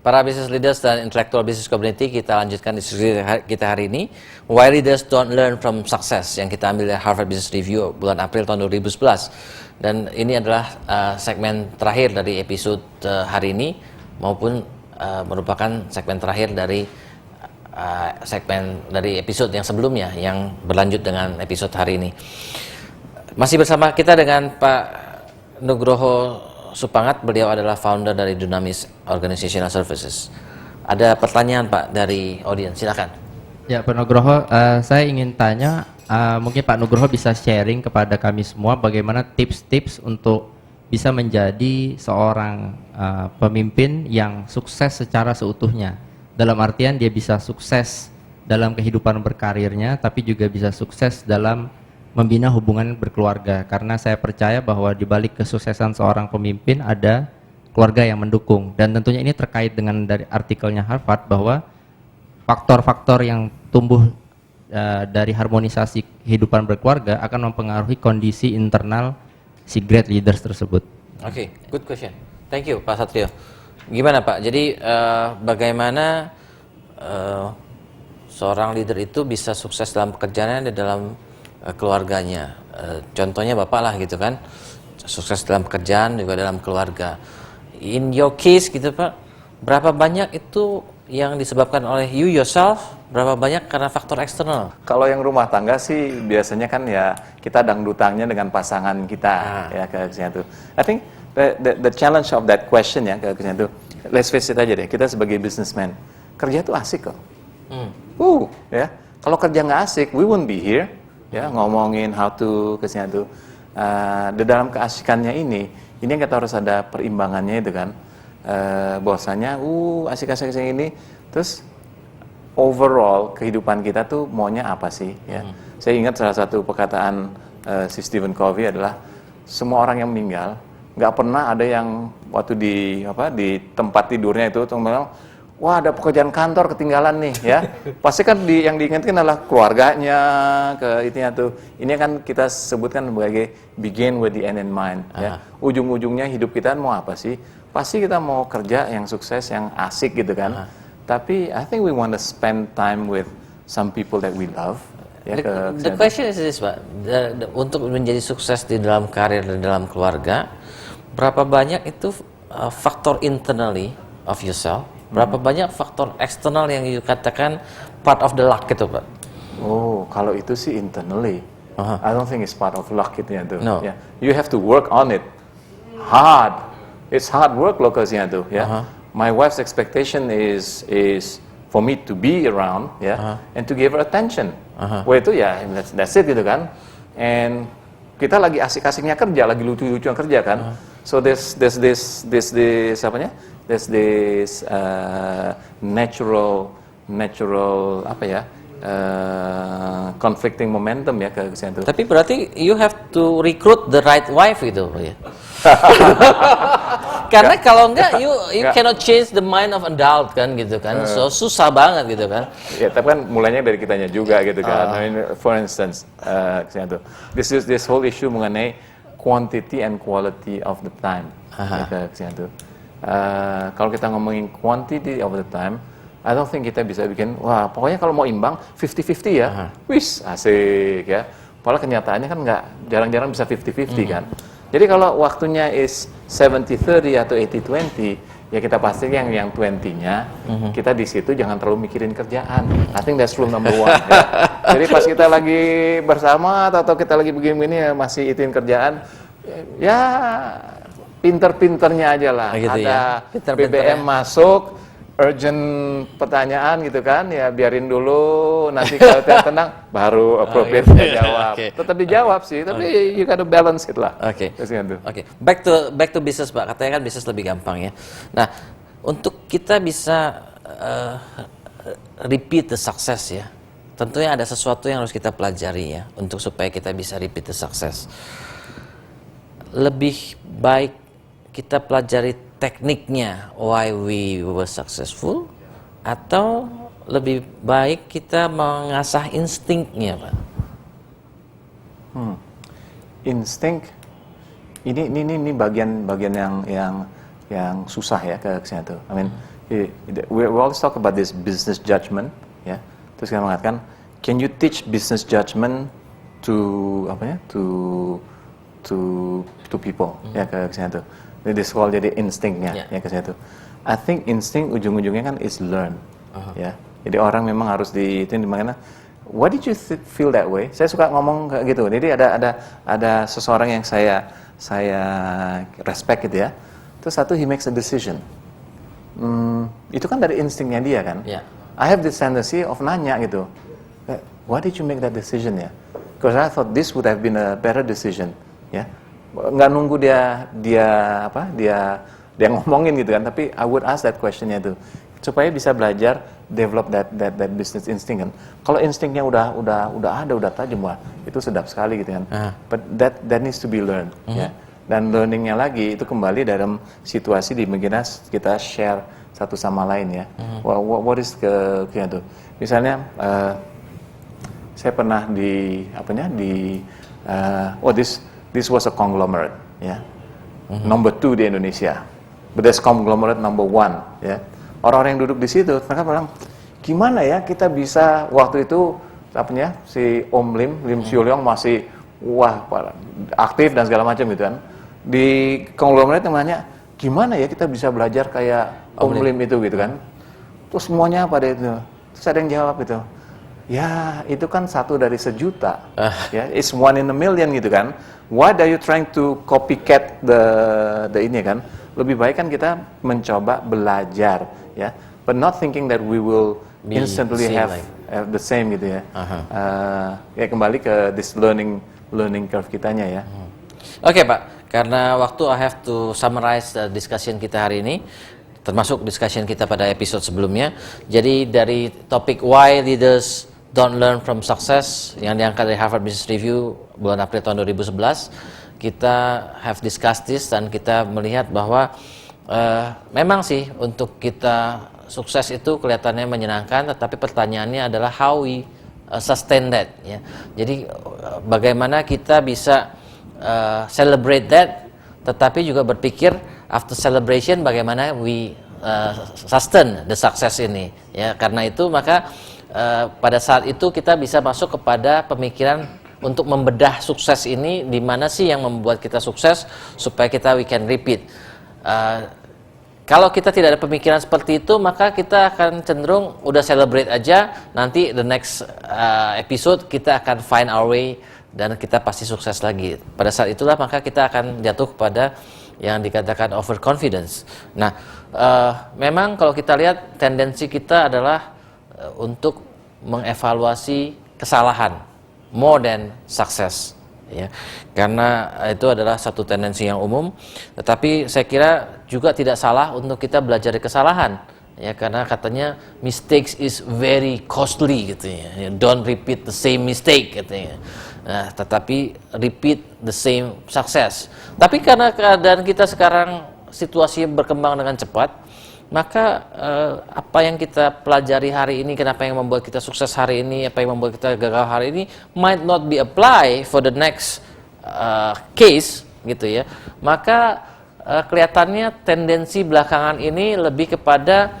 Para business leaders dan intellectual business community, kita lanjutkan diskusi kita hari ini. Why leaders don't learn from success, yang kita ambil dari Harvard Business Review bulan April tahun 2011. Dan ini adalah segmen terakhir dari episode hari ini, maupun merupakan segmen terakhir dari segmen dari episode yang sebelumnya, yang berlanjut dengan episode hari ini. Masih bersama kita dengan Pak Nugroho Supangat, beliau adalah founder dari Dunamis Organizational Services. Ada pertanyaan Pak dari audiens, silakan. Ya Pak Nugroho, saya ingin tanya, mungkin Pak Nugroho bisa sharing kepada kami semua bagaimana tips-tips untuk bisa menjadi seorang pemimpin yang sukses secara seutuhnya. Dalam artian dia bisa sukses dalam kehidupan berkarirnya, tapi juga bisa sukses dalam membina hubungan berkeluarga, karena saya percaya bahwa di balik kesuksesan seorang pemimpin ada keluarga yang mendukung. Dan tentunya ini terkait dengan dari artikelnya Harvard bahwa faktor-faktor yang tumbuh dari harmonisasi kehidupan berkeluarga akan mempengaruhi kondisi internal si great leaders tersebut. Oke, good question. Thank you Pak Satrio. Gimana Pak? Jadi bagaimana seorang leader itu bisa sukses dalam pekerjaannya dan dalam keluarganya? Contohnya Bapak lah gitu kan, sukses dalam pekerjaan juga dalam keluarga. In your case gitu Pak, berapa banyak itu yang disebabkan oleh you yourself, berapa banyak karena faktor eksternal? Kalau yang rumah tangga sih biasanya kan ya kita dangdutangnya dengan pasangan kita ya kayaknya tuh. I think the challenge of that question ya kayaknya tuh, let's face it aja deh, kita sebagai businessman kerja tuh asik kok. Ya kalau kerja nggak asik, we won't be here. Ya, ngomongin how to kesnya tuh, di dalam keasikannya ini yang kita harus ada perimbangannya itu kan, bahwasanya asik-asik ini, terus overall kehidupan kita tuh maunya apa sih ya? Saya ingat salah satu perkataan si Stephen Covey adalah semua orang yang meninggal nggak pernah ada yang waktu di tempat tidurnya itu bilang, wah ada pekerjaan kantor ketinggalan nih ya. Pasti kan yang diingatkan adalah keluarganya, ke itunya tuh. Ini kan kita sebutkan sebagai begin with the end in mind ya. Ujung-ujungnya hidup kita mau apa sih? Pasti kita mau kerja yang sukses, yang asik gitu kan. Tapi I think we want to spend time with some people that we love. Ya, the question is this Pak, untuk menjadi sukses di dalam karir dan dalam keluarga, berapa banyak itu faktor internally of yourself, berapa banyak faktor eksternal yang dikatakan part of the luck gitu Pak? Oh, kalau itu sih internally. I don't think it's part of luck itu ya tuh. No. Yeah. You have to work on it. Hard. It's hard work loh kasihnya tuh ya. My wife's expectation is for me to be around ya, and to give her attention. Wah itu ya that's it gitu kan. And kita lagi asik-asiknya kerja, lagi lucu-lucuan kerja kan. So there's this apanya? There's this natural apa ya, conflicting momentum ya ke situ. Tapi berarti you have to recruit the right wife gitu ya. Karena kalau enggak you cannot change the mind of adult kan gitu kan. So susah banget gitu kan. Ya, tapi kan mulainya dari kitanya juga gitu kan. I mean, for instance, this whole issue mengenai quantity and quality of the time. Kalau kita ngomongin quantity of the time, I don't think kita bisa bikin, wah pokoknya kalau mau imbang 50-50 ya, wis asik ya. Padahal kenyataannya kan nggak, jarang-jarang bisa 50-50 kan. Jadi kalau waktunya is 70-30 atau 80-20, ya kita pasti yang 20-nya, kita di situ jangan terlalu mikirin kerjaan. I think that's rule number 1 ya. Jadi pas kita lagi bersama atau kita lagi begini-begini ya, masih ituin kerjaan, ya pinter-pinternya aja lah. Gitu ada ya? BBM masuk, urgent pertanyaan gitu kan, ya biarin dulu, nanti kalau tenang baru appropriate jawab. Tetap dijawab sih, tapi you gotta balance it lah. Oke. Back to business Pak, katanya kan bisnis lebih gampang ya. Nah, untuk kita bisa repeat the success ya, tentunya ada sesuatu yang harus kita pelajari ya, untuk supaya kita bisa repeat the success. Lebih baik kita pelajari tekniknya why we were successful, atau lebih baik kita mengasah instingnya Pak? Insting ini bagian yang susah ya ke sana tuh. I mean, we always talk about this business judgment, ya. Terus kita mengatakan, can you teach business judgment to people, ya, ke sana tuh. Jadi sekolah jadi instingnya, ya, ke sana tuh. I think insting ujung-ujungnya kan is learn, ya. Jadi orang memang harus itu di mana. Why did you feel that way? Saya suka ngomong kayak gitu. Jadi ada seseorang yang saya respect gitu ya. Terus satu, he makes a decision. Itu kan dari instingnya dia kan. Yeah. I have this tendency of nanya gitu. Why did you make that decision ya? Because I thought this would have been a better decision. Ya, nggak nunggu dia ngomongin gitu kan. Tapi I would ask that questionnya tuh supaya bisa belajar develop that business instinct kan. Kalau instingnya udah tajam, wah itu sedap sekali gitu kan. But that needs to be learned, ya. Dan learningnya lagi itu kembali dalam situasi di mana kita share satu sama lain ya. What is tuh? Misalnya saya pernah this was a conglomerate ya. Number 2 di Indonesia. But this conglomerate number 1 ya. Orang-orang yang duduk di situ, mereka bilang, gimana ya kita bisa waktu itu si Om Lim Siuliong masih aktif dan segala macam gitu kan. Di konglomerat namanya, gimana ya kita bisa belajar kayak Om Lim itu gitu kan. Terus semuanya pada itu. Terus ada yang jawab gitu, ya itu kan 1 dari sejuta, ya, it's 1 in a million gitu kan. Why are you trying to copycat the ini kan? Lebih baik kan kita mencoba belajar, ya, but not thinking that we will instantly have the same gitu ya. Ya kembali ke this learning curve kitanya ya. Oke, Pak, karena waktu I have to summarize the discussion kita hari ini, termasuk discussion kita pada episode sebelumnya. Jadi dari topik why leaders don't learn from success yang diangkat dari Harvard Business Review bulan April tahun 2011, kita have discussed this dan kita melihat bahwa memang sih untuk kita sukses itu kelihatannya menyenangkan, tetapi pertanyaannya adalah how we sustain that, ya. Jadi bagaimana kita bisa celebrate that, tetapi juga berpikir after celebration bagaimana we sustain the success ini, ya. Karena itu maka pada saat itu kita bisa masuk kepada pemikiran untuk membedah sukses ini, di mana sih yang membuat kita sukses supaya we can repeat. Kalau kita tidak ada pemikiran seperti itu, maka kita akan cenderung udah celebrate aja, nanti the next episode kita akan find our way dan kita pasti sukses lagi. Pada saat itulah maka kita akan jatuh kepada yang dikatakan overconfidence. Nah, memang kalau kita lihat tendensi kita adalah untuk mengevaluasi kesalahan more than success, ya, karena itu adalah satu tendensi yang umum. Tetapi saya kira juga tidak salah untuk kita belajar dari kesalahan, ya, karena katanya mistakes is very costly gitu ya. Don't repeat the same mistake katanya. Nah, tetapi repeat the same success. Tapi karena keadaan kita sekarang situasinya berkembang dengan cepat, maka apa yang kita pelajari hari ini, kenapa yang membuat kita sukses hari ini, apa yang membuat kita gagal hari ini, might not be apply for the next case, gitu ya. Maka kelihatannya tendensi belakangan ini lebih kepada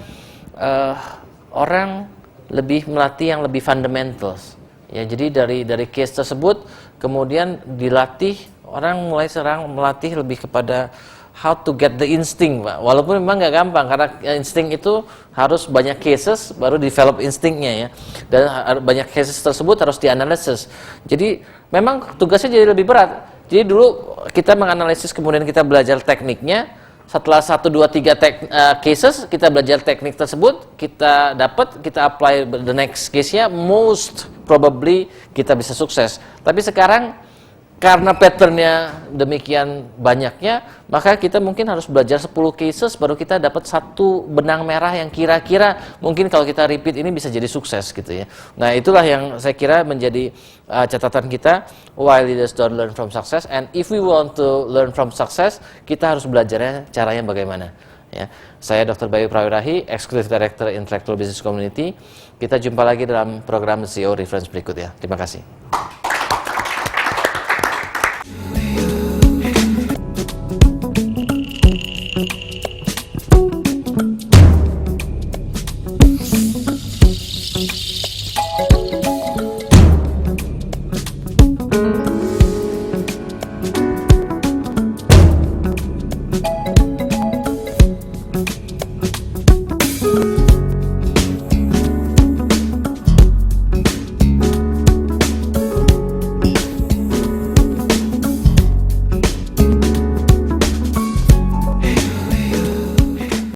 orang lebih melatih yang lebih fundamentals, ya. Jadi dari case tersebut kemudian dilatih, orang mulai sekarang melatih lebih kepada how to get the instinct, Pak. Walaupun memang nggak gampang, karena insting itu harus banyak cases baru develop instingnya, ya. Dan banyak cases tersebut harus dianalisis. Jadi memang tugasnya jadi lebih berat. Jadi dulu kita menganalisis, kemudian kita belajar tekniknya. Setelah 1, 2, 3 cases, kita belajar teknik tersebut, kita dapat, kita apply the next case-nya, most probably kita bisa sukses. Tapi sekarang karena patternnya demikian banyaknya, maka kita mungkin harus belajar 10 cases baru kita dapat satu benang merah yang kira-kira mungkin kalau kita repeat ini bisa jadi sukses gitu ya. Nah, itulah yang saya kira menjadi catatan kita, why leaders don't learn from success, and if we want to learn from success, kita harus belajarnya caranya bagaimana, ya. Saya Dr. Bayu Prawirahi, Executive Director Intellectual Business Community. Kita jumpa lagi dalam program CEO Reference berikutnya. Terima kasih.